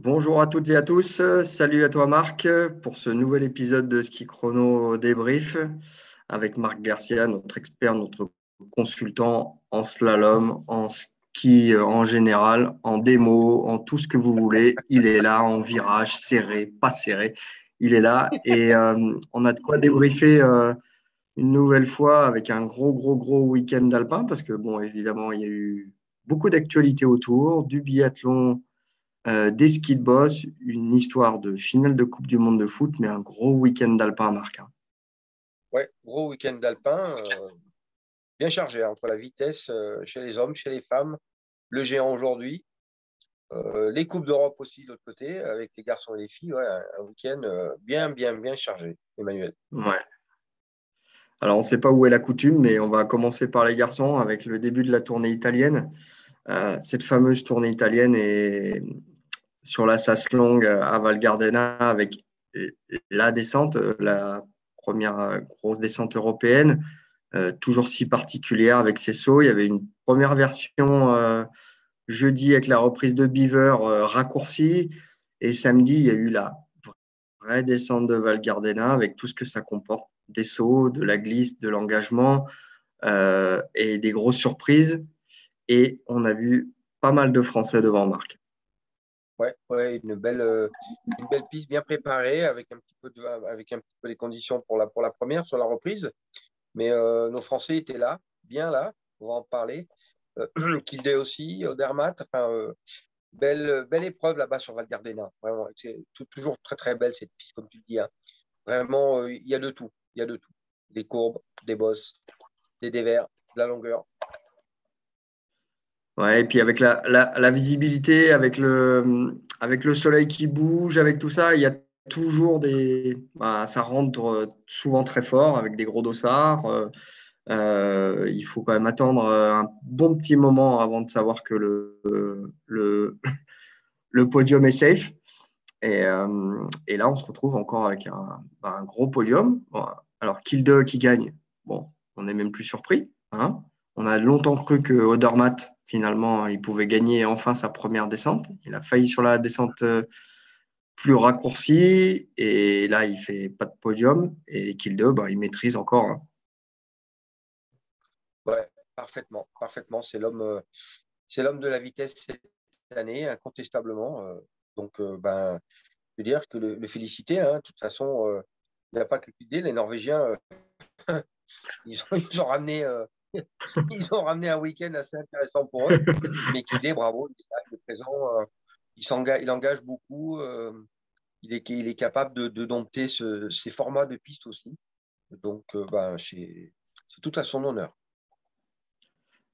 Bonjour à toutes et à tous, salut à toi Marc pour ce nouvel épisode de Ski Chrono Débrief avec Marc Garcia, notre expert, notre consultant en slalom, en ski en général, en démo, en tout ce que vous voulez. Il est là en virage, serré, pas serré. Il est là et on a de quoi débriefer une nouvelle fois avec un gros week-end alpin parce que bon, évidemment, il y a eu beaucoup d'actualités autour, du biathlon, des skis de boss, une histoire de finale de Coupe du Monde de foot, mais un gros week-end d'alpin, Marc. Ouais, gros week-end d'alpin, bien chargé entre la vitesse chez les hommes, chez les femmes, le géant aujourd'hui, les Coupes d'Europe aussi de l'autre côté, avec les garçons et les filles. Ouais, un week-end bien chargé, Emmanuel. Ouais. Alors, on ne sait pas où est la coutume, mais on va commencer par les garçons avec le début de la tournée italienne. Cette fameuse tournée italienne est sur la Sas Longue à Val Gardena avec la descente, la première grosse descente européenne, toujours si particulière avec ses sauts. Il y avait une première version jeudi avec la reprise de Beaver raccourcie. Et samedi, il y a eu la vraie descente de Val Gardena avec tout ce que ça comporte, des sauts, de la glisse, de l'engagement et des grosses surprises. Et on a vu pas mal de Français devant Marc. Ouais, une belle piste bien préparée avec un petit peu les conditions pour la première sur la reprise. Mais nos Français étaient là, bien là, on va en parler. Kildé aussi, Odermatt. Enfin, belle épreuve là-bas sur Val Gardena. Vraiment, c'est toujours très belle cette piste, comme tu le dis, hein. Vraiment, il y a de tout. Il y a de tout. Des courbes, des bosses, des dévers, de la longueur. Ouais, et puis avec la visibilité, avec le soleil qui bouge, avec tout ça, il y a toujours ça rentre souvent très fort avec des gros dossards. Il faut quand même attendre un bon petit moment avant de savoir que le, le podium est safe. Et là, on se retrouve encore avec un gros podium. Bon, alors, Kilde qui gagne, bon, on n'est même plus surpris, hein. On a longtemps cru que Odermatt, finalement, il pouvait gagner enfin sa première descente. Il a failli sur la descente plus raccourcie. Et là, il fait pas de podium. Et Kilde, il maîtrise encore, hein. Ouais, parfaitement. C'est l'homme de la vitesse cette année, incontestablement. Donc, je veux dire que le féliciter, hein. De toute façon, il n'y a pas que l'idée. Les Norvégiens, ils ont ramené, ils ont ramené un week-end assez intéressant pour eux. Mais Kildé, bravo, il est là, il est présent. Il engage beaucoup. Il est capable de dompter ces formats de piste aussi. Donc, c'est tout à son honneur.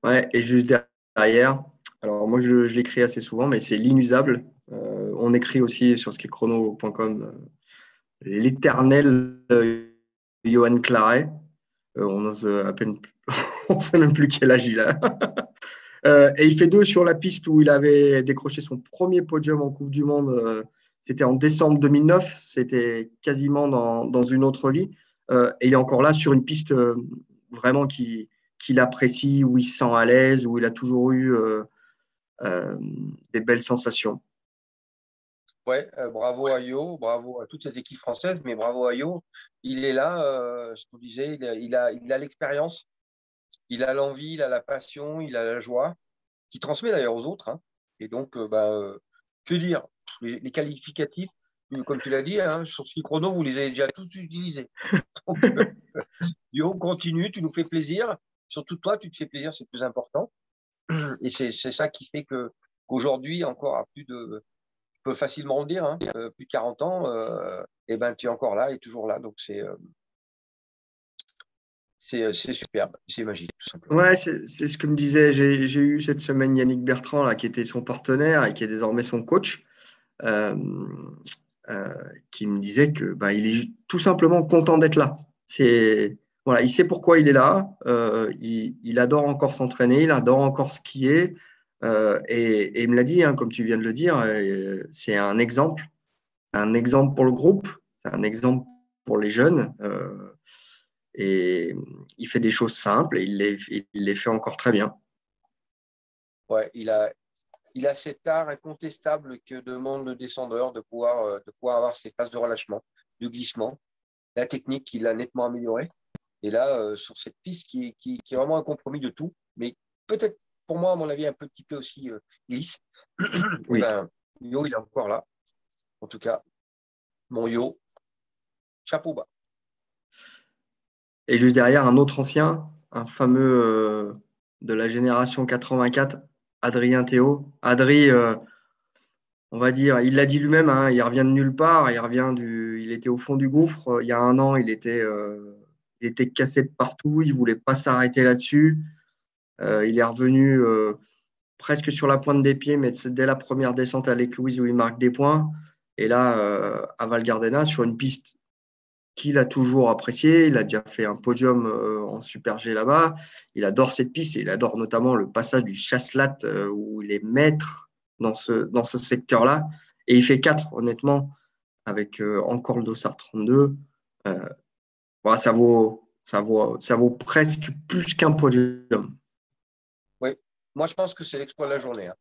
Ouais, et juste derrière, alors moi je l'écris assez souvent, mais c'est l'inusable. On écrit aussi sur skillchrono.com l'éternel Johan Claret. On ose à peine, on ne sait même plus quel âge il a. Et il fait deux sur la piste où il avait décroché son premier podium en Coupe du Monde. C'était en décembre 2009. C'était quasiment dans une autre vie. Et il est encore là sur une piste vraiment qu'il apprécie, où il se sent à l'aise, où il a toujours eu euh, des belles sensations. Ouais, bravo à Yo, bravo à toute les équipes françaises, mais bravo à Yo. Il est là, je te disais, il a l'expérience, il a l'envie, il a la passion, il a la joie, qui transmet d'ailleurs aux autres, hein. Et donc, que dire? Les qualificatifs, comme tu l'as dit, hein, sur ce chrono, vous les avez déjà tous utilisés. Donc, Yo, continue, tu nous fais plaisir. Surtout toi, tu te fais plaisir, c'est le plus important. Et c'est ça qui fait que qu'aujourd'hui, encore à plus de, tu peux facilement le dire, hein, plus de 40 ans, et ben, tu es encore là et toujours là. Donc, c'est superbe, c'est magique, tout simplement. Ouais, c'est ce que me disait. J'ai eu cette semaine Yannick Bertrand, là, qui était son partenaire et qui est désormais son coach, euh, euh, qui me disait que il est tout simplement content d'être là. Voilà, il sait pourquoi il est là. Il adore encore s'entraîner, il adore encore skier. Et il me l'a dit, hein, comme tu viens de le dire, c'est un exemple pour le groupe, c'est un exemple pour les jeunes. Et il fait des choses simples et il les fait encore très bien. Ouais, il a cet art incontestable que demande le descendeur de pouvoir avoir ses phases de relâchement, de glissement, la technique qu'il a nettement améliorée. Et là, sur cette piste qui est vraiment un compromis de tout, mais peut-être pour moi, à mon avis, un petit peu aussi glisse, et Oui. ben, Yo, il est encore là. En tout cas, mon Yo, chapeau bas. Et juste derrière, un autre ancien, un fameux de la génération 84, Adrien Théo. Adri, on va dire, il l'a dit lui-même, hein, il revient de nulle part, il était au fond du gouffre. Il y a un an, il était cassé de partout, il voulait pas s'arrêter là-dessus. Il est revenu presque sur la pointe des pieds, mais dès la première descente à l'Écluse où il marque des points. Et là, à Val Gardena, sur une piste qu'il a toujours appréciée, il a déjà fait un podium en Super G là-bas. Il adore cette piste et il adore notamment le passage du Chasselat où il est maître dans ce secteur-là. Et il fait 4, honnêtement, avec encore le Dossard 32. Euh, voilà, ça vaut presque plus qu'un podium. Oui, moi, je pense que c'est l'exploit de la journée, hein.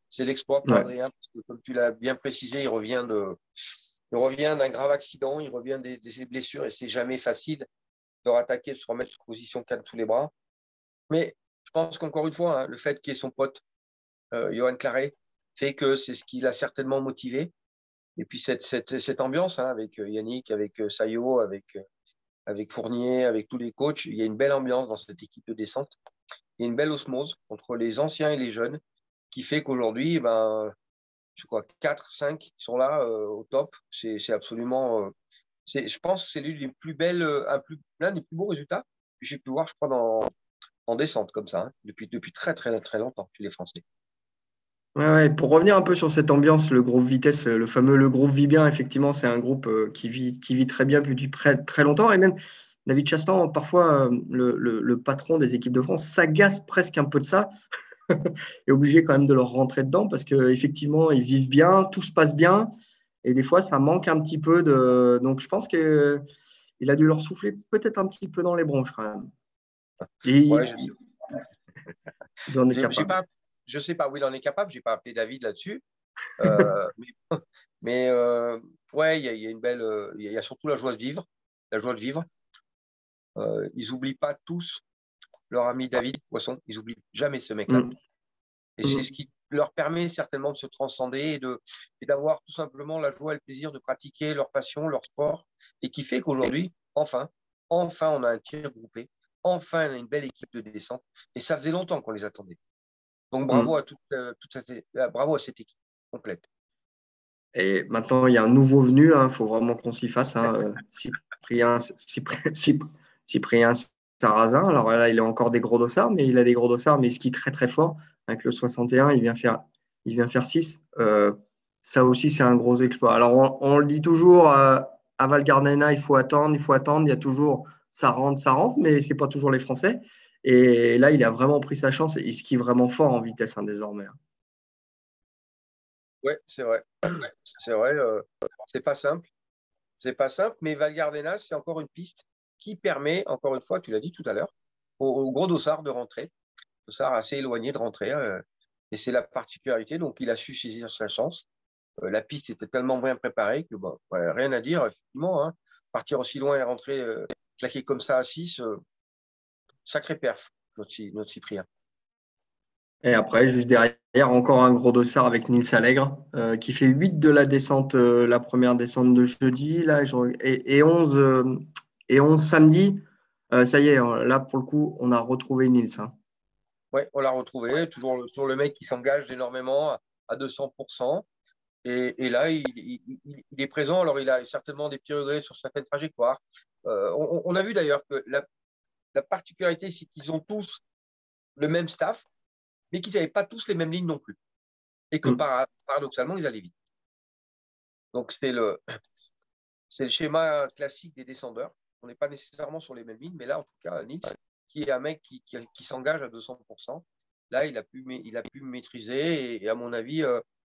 C'est l'exploit pour Ouais. Adrien, parce que comme tu l'as bien précisé, il revient d'un grave accident, il revient des blessures et c'est jamais facile de rattaquer, de se remettre sur position 4 sous les bras. Mais je pense qu'encore une fois, hein, le fait qu'il y ait son pote, Johan Claret, fait que c'est ce qui l'a certainement motivé. Et puis cette ambiance, hein, avec Yannick, avec Sayo, avec Fournier, avec tous les coachs, il y a une belle ambiance dans cette équipe de descente. Il y a une belle osmose entre les anciens et les jeunes qui fait qu'aujourd'hui, ben, je crois, 4, 5 sont là au top. C'est absolument. Je pense que c'est l'une des plus belles, l'un des plus beaux résultats que j'ai pu voir, je crois, en descente comme ça, hein, depuis très, très, très longtemps chez les Français. Ouais, ouais. Pour revenir un peu sur cette ambiance, le groupe Vitesse, le fameux le groupe vit bien, effectivement, c'est un groupe qui vit très bien depuis très, très longtemps. Et même David Chastan, parfois, le patron des équipes de France, s'agace presque un peu de ça, est obligé quand même de leur rentrer dedans parce qu'effectivement, ils vivent bien, tout se passe bien. Et des fois, ça manque un petit peu de. Donc, je pense qu'il a dû leur souffler peut-être un petit peu dans les bronches quand même. Et Ouais, il en est j'ai capable. pas, je sais pas où il en est capable, j'ai pas appelé David là-dessus. Euh, mais ouais, il y a une belle, il y a surtout la joie de vivre, la joie de vivre. Ils n'oublient pas tous leur ami David Poisson, ils n'oublient jamais ce mec-là. Mm. Et c'est ce Mm. qui leur permet certainement de se transcender et d'avoir tout simplement la joie et le plaisir de pratiquer leur passion, leur sport, et qui fait qu'aujourd'hui, enfin, on a un tir groupé, enfin, on a une belle équipe de descente, et ça faisait longtemps qu'on les attendait. Donc bravo Mm. à bravo à cette équipe complète. Et maintenant, il y a un nouveau venu, il faut vraiment qu'on s'y fasse, hein, Cyprien Sarrazin. Alors là, il a encore des gros dossards, mais il a des gros dossards, mais il skie très très fort. Avec le 61, il vient faire 6. Ça aussi, c'est un gros exploit. Alors, on le dit toujours, à Val Gardena, il faut attendre, il faut attendre. Il y a toujours, ça rentre, mais ce n'est pas toujours les Français. Et là, il a vraiment pris sa chance et il skie vraiment fort en vitesse désormais, hein. Ouais, c'est vrai. C'est vrai, c'est pas simple. C'est pas simple, mais Val Gardena, c'est encore une piste qui permet, encore une fois, tu l'as dit tout à l'heure, au gros dossard de rentrer. Dossard assez éloigné de rentrer. Et c'est la particularité. Donc, il a su saisir sa chance. La piste était tellement bien préparée que, bon, ouais, rien à dire, effectivement, hein. Partir aussi loin et rentrer, claquer comme ça à 6, sacré perf, notre Cyprien. Et après, juste derrière, encore un gros dossard avec Nils Allègre, qui fait 8 de la descente, la première descente de jeudi, là, et 11, et 11 samedi. Ça y est, hein, là, pour le coup, on a retrouvé Nils, hein. Ouais, on l'a retrouvé, toujours le mec qui s'engage énormément à 200%. Et là, il est présent. Alors, il a certainement des petits regrets sur certaines trajectoires. On a vu d'ailleurs que la particularité, c'est qu'ils ont tous le même staff, mais qu'ils n'avaient pas tous les mêmes lignes non plus. Et que Mm. paradoxalement, ils allaient vite. Donc, c'est le schéma classique des descendeurs. On n'est pas nécessairement sur les mêmes lignes, mais là, en tout cas, Nils, qui est un mec qui s'engage à 200%, là, il a pu maîtriser. Et à mon avis,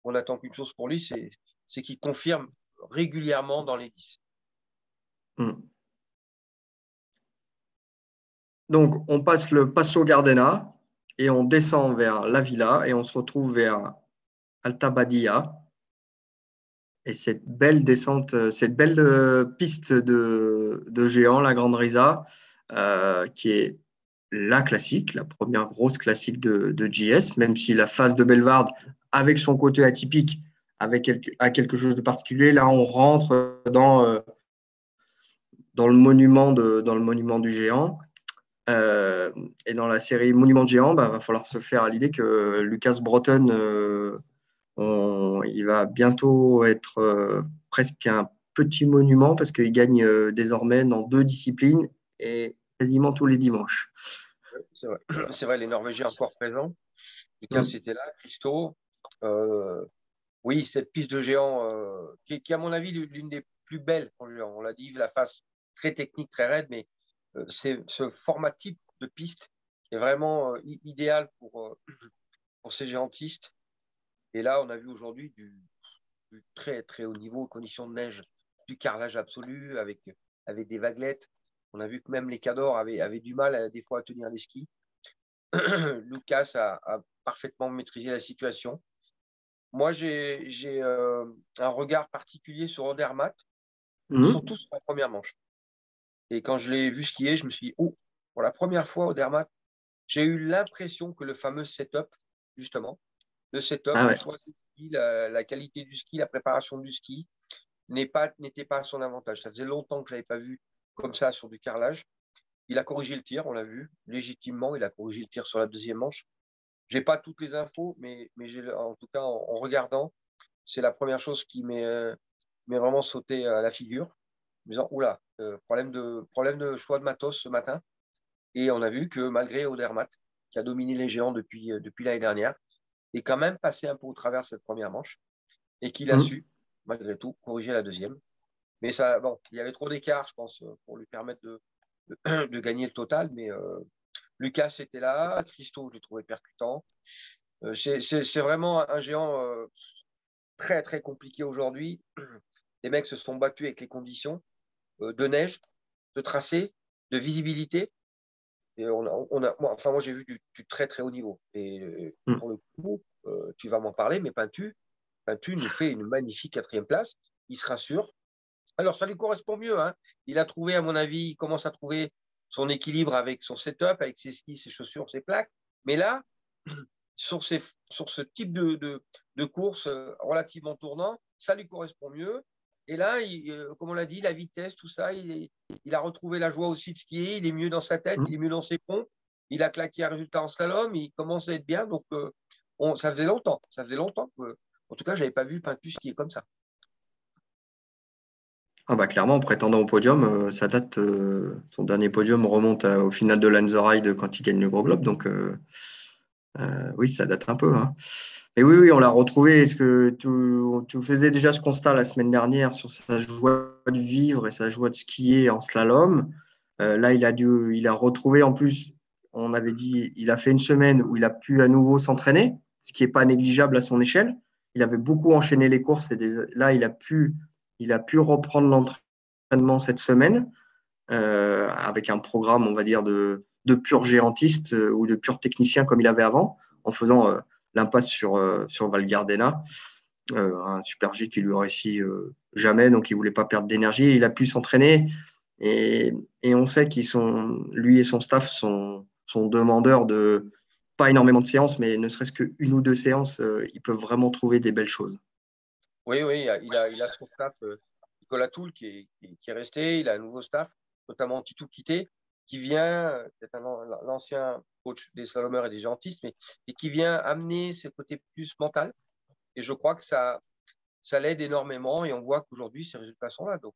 on attend qu'une chose pour lui, c'est qu'il confirme régulièrement dans les 10. Mm. Donc, on passe le Passo Gardena et on descend vers la Villa et on se retrouve vers Alta Badia. Et cette belle descente, cette belle piste de géant, la Grande Risa, qui est la classique, la première grosse classique de JS, même si la phase de Bellevarde, avec son côté atypique, a quelque chose de particulier. Là, on rentre dans le monument du géant. Et dans la série Monument de géant, va falloir se faire à l'idée que Lucas Broughton, il va bientôt être presque un petit monument parce qu'il gagne désormais dans 2 disciplines et quasiment tous les dimanches. C'est vrai. C'est vrai, les Norvégiens encore présents. Lucas Mm. était là, Christo. Oui, cette piste de géant, qui est, à mon avis, l'une des plus belles en géant. On l'a dit, la face très technique, très raide, mais c'est ce format type de piste qui est vraiment idéal pour ces géantistes. Et là, on a vu aujourd'hui du très, très haut niveau, conditions de neige, du carrelage absolu avec des vaguelettes. On a vu que même les cadors avaient du mal des fois à tenir les skis. Lucas a parfaitement maîtrisé la situation. Moi, j'ai un regard particulier sur Odermatt, Mm. surtout sur la première manche. Et quand je l'ai vu skier, je me suis dit, oh, pour la première fois, Odermatt, j'ai eu l'impression que le fameux setup, justement, le setup, Ah le ouais. choix du ski, la qualité du ski, la préparation du ski, n'était pas à son avantage. Ça faisait longtemps que je ne l'avais pas vu comme ça sur du carrelage. Il a corrigé le tir, on l'a vu, légitimement, il a corrigé le tir sur la deuxième manche. Je n'ai pas toutes les infos, mais en tout cas, en regardant, c'est la première chose qui m'est vraiment sauté à la figure, en me disant, oula, problème de choix de matos ce matin. Et on a vu que malgré Odermatt, qui a dominé les géants depuis l'année dernière, est quand même passé un peu au travers de cette première manche et qu'il a Mm. su, malgré tout, corriger la deuxième. Mais ça, bon, il y avait trop d'écart, je pense, pour lui permettre de gagner le total. Mais Lucas était là, Christo, je l'ai trouvé percutant. C'est vraiment un géant très, très compliqué aujourd'hui. Les mecs se sont battus avec les conditions de neige, de tracé, de visibilité. Et moi, j'ai vu du très, très haut niveau. Et Mm. pour le coup, tu vas m'en parler, mais Peintu nous fait une magnifique quatrième place. Il se rassure. Alors, ça lui correspond mieux. Hein. Il a trouvé, à mon avis, il commence à trouver son équilibre avec son setup, avec ses skis, ses chaussures, ses plaques. Mais là, sur ce type de course relativement tournant, ça lui correspond mieux. Et là, comme on l'a dit, la vitesse, tout ça, il a retrouvé la joie aussi de skier. Il est mieux dans sa tête, il est Mm. mieux dans ses pompes. Il a claqué un résultat en slalom. Il commence à être bien. Donc, ça faisait longtemps. Ça faisait longtemps que, en tout cas, je n'avais pas vu Peintu skier comme ça. Ah bah clairement, prétendant au podium, ça date, son dernier podium remonte au final de Lanzerheide quand il gagne le Gros Globe. Donc oui, ça date un peu. Hein. Et oui, oui, on l'a retrouvé. Est-ce que tu faisais déjà ce constat la semaine dernière sur sa joie de vivre et sa joie de skier en slalom? Là, il a retrouvé en plus, on avait dit, il a fait une semaine où il a pu à nouveau s'entraîner, ce qui n'est pas négligeable à son échelle. Il avait beaucoup enchaîné les courses et là, il a pu reprendre l'entraînement cette semaine avec un programme, on va dire, de pur géantiste ou de pur technicien comme il avait avant, en faisant l'impasse sur Val Gardena, un super G qui lui réussit jamais, donc il ne voulait pas perdre d'énergie. Il a pu s'entraîner et on sait lui et son staff sont demandeurs de pas énormément de séances, mais ne serait-ce qu'une ou deux séances, ils peuvent vraiment trouver des belles choses. Oui, oui, il a son staff, Nicolas Toul, qui est resté. Il a un nouveau staff, notamment Titou Quitté, qui vient, c'est l'ancien coach des slalomeurs et des géantistes, mais et qui vient amener ce côté plus mental. Et je crois que ça l'aide énormément. Et on voit qu'aujourd'hui, ces résultats sont là. Donc,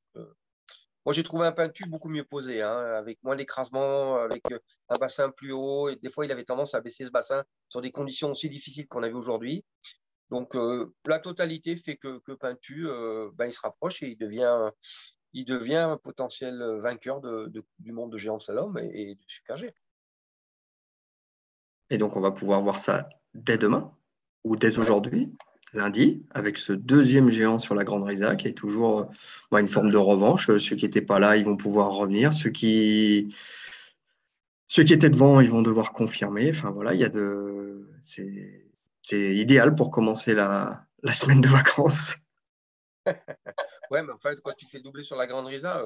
moi, j'ai trouvé un Peintu beaucoup mieux posé, hein, avec moins d'écrasement, avec un bassin plus haut. Et des fois, il avait tendance à baisser ce bassin sur des conditions aussi difficiles qu'on a vues aujourd'hui. Donc, la totalité fait que Peintu, il se rapproche et il devient un potentiel vainqueur du monde de géant de slalom et de super G. Et donc, on va pouvoir voir ça dès demain ou dès Ouais. aujourd'hui, lundi, avec ce deuxième géant sur la Grande Risa, qui est toujours une forme de revanche. Ceux qui n'étaient pas là, ils vont pouvoir revenir. Ceux qui étaient devant, ils vont devoir confirmer. Enfin, voilà, c'est c'est idéal pour commencer la semaine de vacances. Ouais, mais en fait, quand tu fais doubler sur la Grande Risa,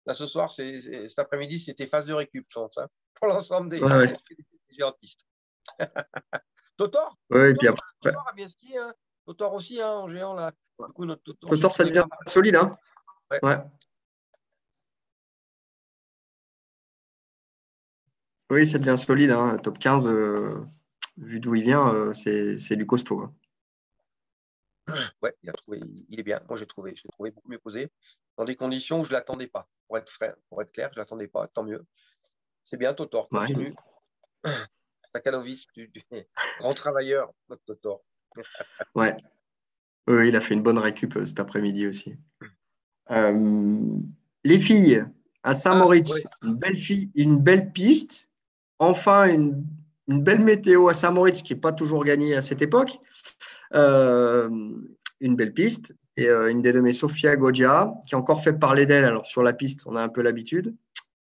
là ce soir, cet après-midi, c'était phase de récup, je pense, hein, pour l'ensemble Ouais, ouais. des géantistes. Totor, Ouais, et puis Totor, après, Totor a bien skié, hein. Totor aussi, hein, en géant, là. Du coup, notre Totor s'est Totor, ça trouvé devient pas mal. solide, hein? Ouais. Ouais. Oui, ça devient solide, hein. Top 15, vu d'où il vient, c'est du costaud, hein. Ouais, il est bien. Moi, je l'ai trouvé beaucoup mieux posé, dans des conditions où je ne l'attendais pas. Pour être clair, je ne l'attendais pas, tant mieux. C'est bien, Totor, Ouais, continue. Stakanovic, grand travailleur, notre Totor. ouais. Oui, il a fait une bonne récup cet après-midi aussi. Euh, les filles, à Ah, ouais. Saint-Moritz, une belle piste. Enfin, une belle météo à Saint-Moritz, qui n'est pas toujours gagnée à cette époque. Euh, une belle piste. Et une dénommée Sofia Goggia, qui a encore fait parler d'elle. Alors, sur la piste, on a un peu l'habitude.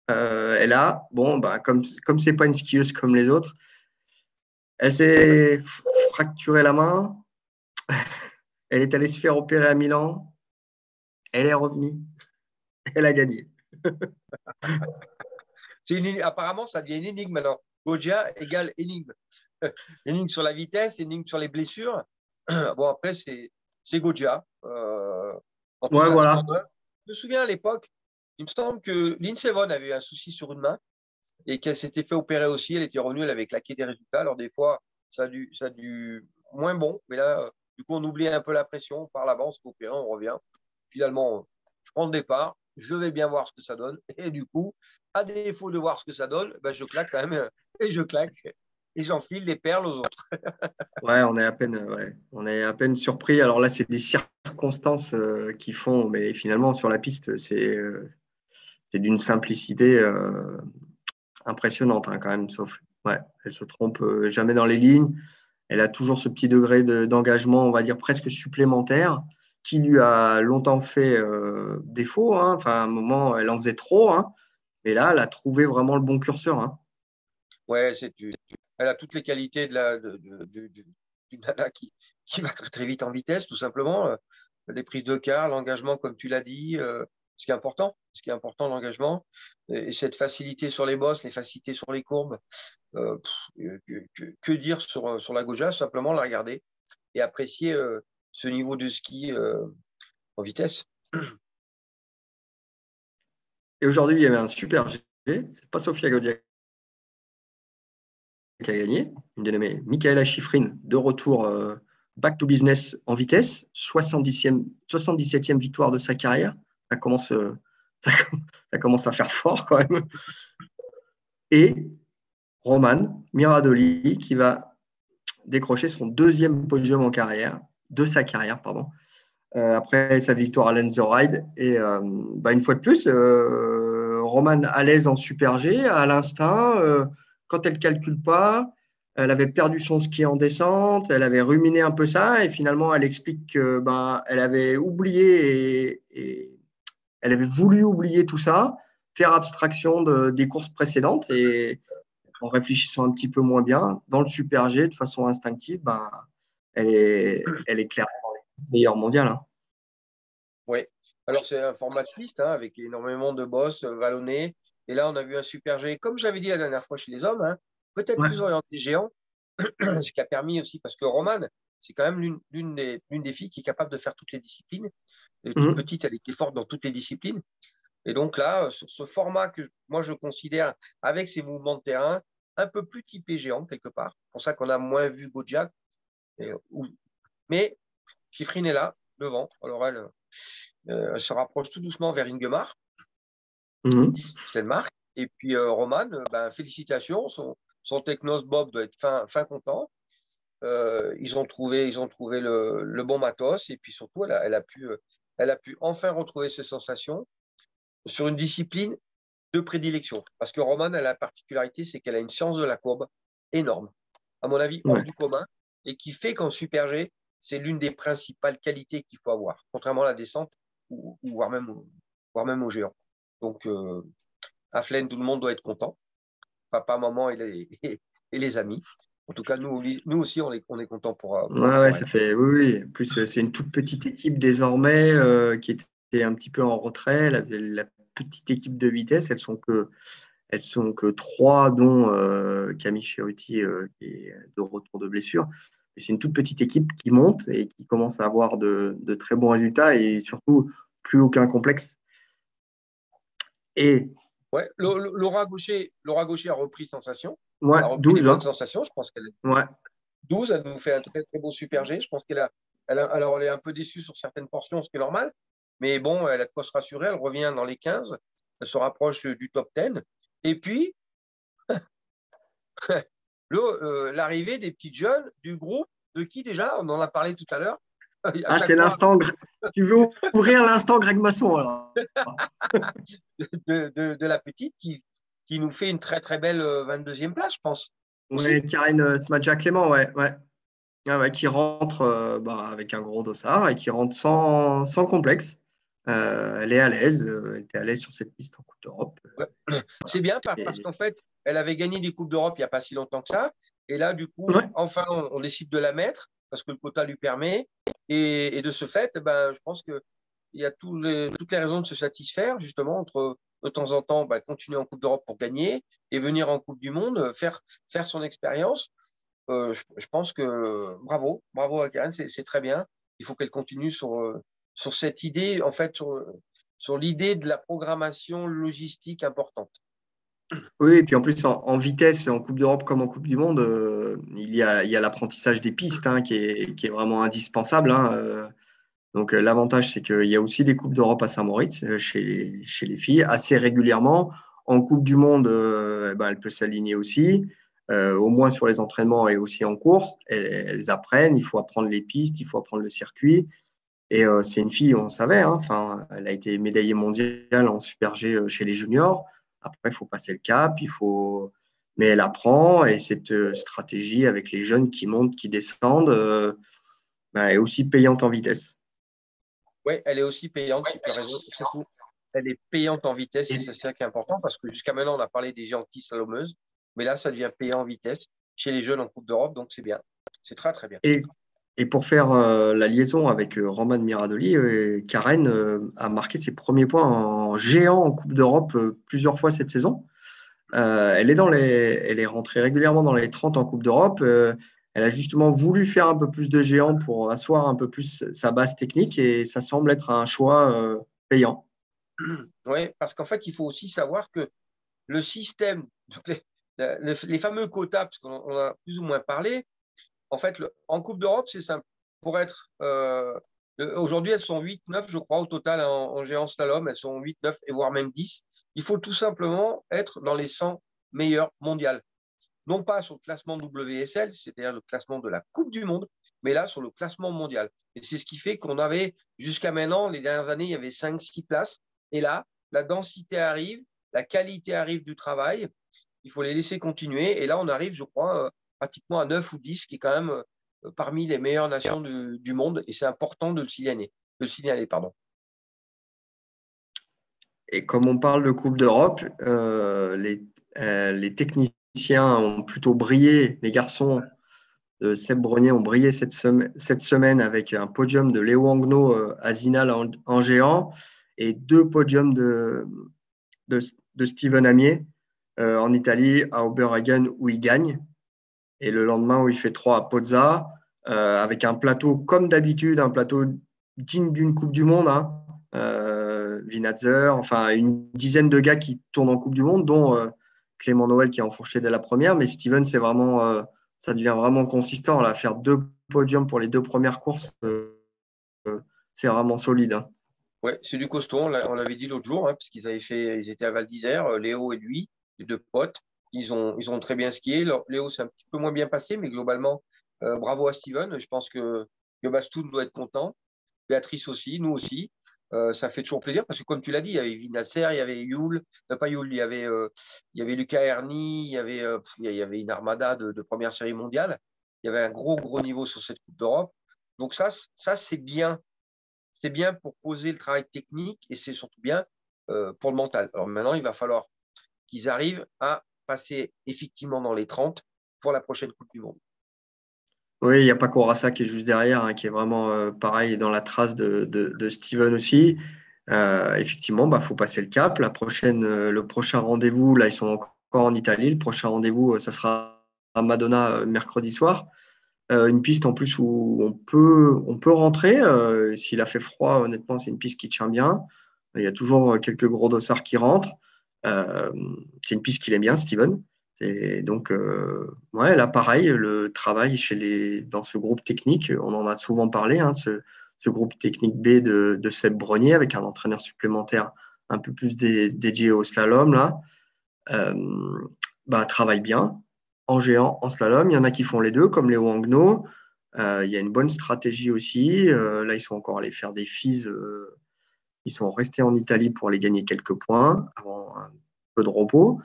Elle a, bon, bah, comme c'est pas une skieuse comme les autres, elle s'est fracturé la main. Elle est allée se faire opérer à Milan. Elle est revenue. Elle a gagné. Apparemment, ça devient une énigme alors. Goggia égale énigme. Énigme sur la vitesse, énigme sur les blessures. Bon, après, c'est Goggia. En tout Ouais, cas, voilà. je me souviens à l'époque, il me semble que Lindsey Vonn avait eu un souci sur une main et qu'elle s'était fait opérer aussi. Elle était revenue, elle avait claqué des résultats. Alors, des fois, ça a dû moins bon. Mais là, du coup, on oublie un peu la pression. On part là-bas, on se fait opérer, on revient. Finalement, je prends le départ. Je vais bien voir ce que ça donne. Et du coup, à défaut de voir ce que ça donne, ben, je claque quand même. Et je claque. Et j'enfile les perles aux autres. Ouais, on est à peine surpris. Alors là, c'est des circonstances qui font, mais finalement, sur la piste, c'est d'une simplicité impressionnante, hein, quand même. Sauf, ouais, elle se trompe jamais dans les lignes. Elle a toujours ce petit degré d'engagement, on va dire presque supplémentaire, qui lui a longtemps fait défaut, hein. Enfin, à un moment, elle en faisait trop, hein. Mais là, elle a trouvé vraiment le bon curseur, hein. Ouais, elle a toutes les qualités d'une nana qui va très, très vite en vitesse, tout simplement. Les prises de quart, l'engagement, comme tu l'as dit, ce qui est important, l'engagement, et cette facilité sur les bosses, les facilités sur les courbes. Que dire sur la Goja? Simplement la regarder et apprécier ce niveau de ski en vitesse. Et aujourd'hui, il y avait un super G. C'est pas Sofia Gaudia qui a gagné, une dénommée Michaela Schifrin, de retour back to business en vitesse, 77e victoire de sa carrière. Ça commence, ça, ça commence à faire fort quand même. Et Roman Miradoli qui va décrocher son deuxième podium en carrière, de sa carrière, pardon, après sa victoire à Lenzerheide. Et bah, une fois de plus, Roman à l'aise en super G, à l'instinct, quand elle ne calcule pas, elle avait perdu son ski en descente, elle avait ruminé un peu ça, et finalement, elle explique que ben, elle avait oublié et elle avait voulu oublier tout ça, faire abstraction des courses précédentes, et en réfléchissant un petit peu moins bien, dans le super G, de façon instinctive, ben, elle est clairement meilleure mondiale, hein. Oui. Alors, c'est un format suisse hein, avec énormément de bosses vallonnées. Et là, on a vu un super G, comme j'avais dit la dernière fois chez les hommes, hein, peut-être Ouais. plus orienté géant, ce qui a permis aussi, parce que Romane, c'est quand même l'une des filles qui est capable de faire toutes les disciplines. Elle est toute Mmh. petite, elle était forte dans toutes les disciplines. Et donc là, sur ce format que moi je considère avec ses mouvements de terrain, un peu plus typé géant quelque part. C'est pour ça qu'on a moins vu Gojak. Mais Chifrine est là, devant. Alors elle se rapproche tout doucement vers Ingemar, Mmh. Stenmark. Et puis Roman, ben, félicitations. Son Technos Bob doit être fin content. Ils ont trouvé le bon matos. Et puis surtout, elle a pu enfin retrouver ses sensations sur une discipline de prédilection. Parce que Romane, elle a la particularité, c'est qu'elle a une science de la courbe énorme, à mon avis, hors Ouais. du commun, et qui fait qu'en Super G, c'est l'une des principales qualités qu'il faut avoir, contrairement à la descente, ou voire même au géant. Donc, à Flaine, tout le monde doit être content, papa, maman et les amis. En tout cas, nous aussi, on est content Ouais, pour ça elle. fait. Oui, oui. En plus, c'est une toute petite équipe désormais qui était un petit peu en retrait. La petite équipe de vitesse, elles sont que trois, dont Camille Chiruti qui est de retour de blessure. Et c'est une toute petite équipe qui monte et qui commence à avoir de très bons résultats et surtout plus aucun complexe. Et Ouais, Laura Gaucher a repris sensation, ouais, a repris des 12, bonnes hein. sensations. Je pense qu'elle est Ouais. 12, elle nous fait un très très beau super G. Je pense alors elle est un peu déçue sur certaines portions, ce qui est normal. Mais bon, elle a de quoi se rassurer. Elle revient dans les 15. Elle se rapproche du top 10. Et puis, l'arrivée des petites jeunes du groupe, de qui déjà? On en a parlé tout à l'heure. À Ah, chaque c'est fois, l'instant. Tu veux ouvrir l'instant Greg Masson alors? de la petite qui nous fait une très très belle 22e place, je pense. Ouais, Aussi. Karine Smadja-Clément, ouais, ouais. Ah ouais, qui rentre avec un gros dossard et qui rentre sans complexe. Elle est à l'aise, elle était à l'aise sur cette piste en Coupe d'Europe. Ouais. C'est bien parce Et, qu'en fait, elle avait gagné des Coupes d'Europe il n'y a pas si longtemps que ça. Et là, du coup, ouais. enfin, on décide de la mettre parce que le quota lui permet. Et de ce fait, ben, je pense qu'il y a toutes les raisons de se satisfaire, justement, entre de temps en temps ben, continuer en Coupe d'Europe pour gagner et venir en Coupe du Monde, faire son expérience. Je pense que bravo à Karen, c'est très bien. Il faut qu'elle continue sur cette idée, en fait, sur l'idée de la programmation logistique importante. Oui, et puis en plus, en vitesse, en Coupe d'Europe comme en Coupe du Monde, il y a l'apprentissage des pistes hein, qui est vraiment indispensable. Hein. Donc, l'avantage, c'est qu'il y a aussi des Coupes d'Europe à Saint-Moritz chez les filles assez régulièrement. En Coupe du Monde, eh ben, elle peut s'aligner aussi, au moins sur les entraînements et aussi en course. Elles apprennent, il faut apprendre les pistes, il faut apprendre le circuit. Et c'est une fille, on savait, hein, enfin, elle a été médaillée mondiale en Super G chez les juniors. Après, il faut passer le cap, mais elle apprend et cette stratégie avec les jeunes qui montent, qui descendent, bah, est aussi payante en vitesse. Oui, elle est aussi payante, tu as raison. Surtout, elle est payante en vitesse et Et, c'est ça qui est important parce que jusqu'à maintenant, on a parlé des gentilles slalomeuses, mais là, ça devient payant en vitesse chez les jeunes en Coupe d'Europe, donc c'est bien. C'est très, très bien. et, et pour faire la liaison avec Roman Miradoli, Karen a marqué ses premiers points en géant en Coupe d'Europe plusieurs fois cette saison. Elle est rentrée régulièrement dans les 30 en Coupe d'Europe. Elle a justement voulu faire un peu plus de géant pour asseoir un peu plus sa base technique et ça semble être un choix payant. Oui, parce qu'en fait, il faut aussi savoir que le système, donc les fameux quotas, parce qu'on en a plus ou moins parlé, en fait, en Coupe d'Europe, c'est simple. Pour être. Aujourd'hui, elles sont 8, 9, je crois, au total en géant slalom. Elles sont 8, 9 et voire même 10. Il faut tout simplement être dans les 100 meilleures mondiales. Non pas sur le classement WSL, c'est-à-dire le classement de la Coupe du Monde, mais là sur le classement mondial. Et c'est ce qui fait qu'on avait, jusqu'à maintenant, les dernières années, il y avait 5, 6 places. Et là, la densité arrive, la qualité arrive du travail. Il faut les laisser continuer. Et là, on arrive, je crois, pratiquement à 9 ou 10, qui est quand même parmi les meilleures nations du monde. Et c'est important de le signaler. Pardon. Et comme on parle de Coupe d'Europe, les techniciens ont plutôt brillé. Les garçons de Seb Brognier ont brillé cette semaine avec un podium de Léo Angno à Zinal en géant et deux podiums de, de Steven Amier en Italie à Oberhagen où il gagne. Et le lendemain où il fait 3 à Pozza, avec un plateau comme d'habitude, un plateau digne d'une Coupe du Monde. Hein. Vinatzer, enfin une dizaine de gars qui tournent en Coupe du Monde, dont Clément Noël qui a enfourché dès la première. Mais Steven, ça devient vraiment consistant. Là, faire deux podiums pour les deux premières courses, c'est vraiment solide. Hein. Ouais, c'est du costaud, on l'avait dit l'autre jour, hein, parce ils étaient à Val d'Isère, Léo et lui, les deux potes, ils ont très bien skié. Léo, c'est un petit peu moins bien passé, mais globalement, bravo à Steven. Je pense que Bastoun doit être content. Béatrice aussi, nous aussi. Ça fait toujours plaisir parce que, comme tu l'as dit, il y avait Vinasser, il y avait Yul, pas Yul, il y avait Lucas Herny, il y avait une armada de première série mondiale. Il y avait un gros, gros niveau sur cette Coupe d'Europe. Donc, ça c'est bien. C'est bien pour poser le travail technique et c'est surtout bien pour le mental. Alors maintenant, il va falloir qu'ils arrivent à passer effectivement dans les 30 pour la prochaine Coupe du Monde. Oui, il n'y a pas Courassa qui est juste derrière, hein, qui est vraiment pareil dans la trace de Steven aussi. Effectivement, bah, faut passer le cap. Le prochain rendez-vous, là, ils sont encore en Italie. Le prochain rendez-vous, ça sera à Madonna mercredi soir. Une piste en plus où on peut rentrer. S'il a fait froid, honnêtement, c'est une piste qui tient bien. Il y a toujours quelques gros dossards qui rentrent. Euh, c'est une piste qu'il aime bien, Steven. Et donc, ouais, là, pareil, le travail dans ce groupe technique, on en a souvent parlé, hein, de ce groupe technique B de Seb Brenier avec un entraîneur supplémentaire un peu plus dédié au slalom, là, euh, bah, travaille bien en géant, en slalom. Il y en a qui font les deux, comme Léo Angno. Il y a une bonne stratégie aussi. Là, ils sont encore allés faire des FIS. Ils sont restés en Italie pour aller gagner quelques points avant un peu de repos.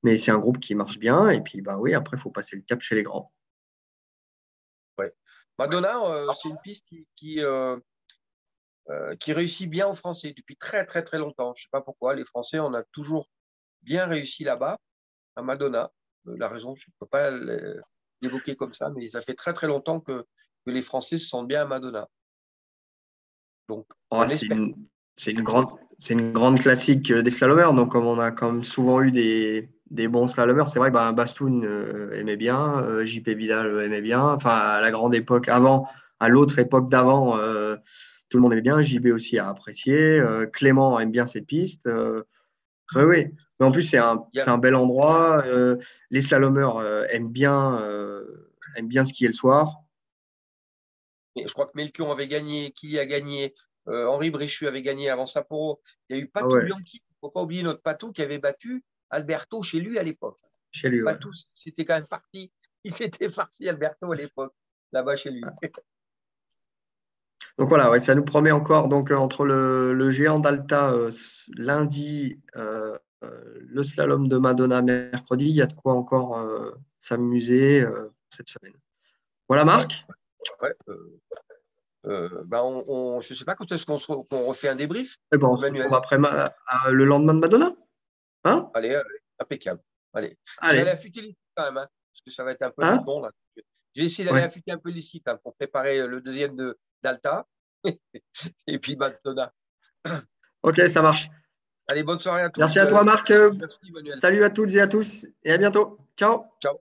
Mais c'est un groupe qui marche bien. Et puis, bah oui, après, il faut passer le cap chez les grands. Ouais. Madonna, c'est une piste qui réussit bien aux Français depuis très, très, très longtemps. Je ne sais pas pourquoi. Les Français, on a toujours bien réussi là-bas, à Madonna. La raison, je ne peux pas l'évoquer comme ça, mais ça fait très, très longtemps que les Français se sentent bien à Madonna. Donc, Oh, on espère. c'est une grande classique des slalomers. Donc, comme on a quand même souvent eu des bons slalomers, c'est vrai que bah, Bastoun aimait bien, JP Vidal aimait bien. Enfin, à la grande époque, avant, à l'autre époque d'avant, tout le monde aimait bien. JB aussi a apprécié. Clément aime bien cette piste. Oui, oui. Mais en plus, Il y c'est a- un bel endroit. Les slalomers aiment bien skier le soir. je crois que Melchior avait gagné, Kili a gagné, Henri Bréchu avait gagné avant Sapporo. Il y a eu Ah Patou ouais, Bianchi. Il ne faut pas oublier notre Patou qui avait battu Alberto chez lui à l'époque. chez lui, ouais. Patou, c'était quand même parti. Il s'était farci Alberto à l'époque, là-bas chez lui. Donc voilà, ouais, ça nous promet encore donc entre le géant d'Alta lundi, le slalom de Madonna mercredi, il y a de quoi encore s'amuser cette semaine. Voilà Ouais, Marc. ouais. Ben je ne sais pas quand est-ce qu'on refait un débrief, Eh ben, on se retrouve Emmanuel. après le lendemain de Madonna. Hein? Allez, impeccable. Allez. Je vais aller Allez. affûter les sites quand même, hein, parce que ça va être un peu Hein? mouton là. Je vais essayer d'aller Ouais. affûter un peu les sites hein, pour préparer le deuxième d'Alta. Et puis Madonna. Ok, ça marche. Allez, bonne soirée à tous. Merci à toi Marc. Merci, Emmanuel. Salut à toutes et à tous et à bientôt. Ciao. Ciao.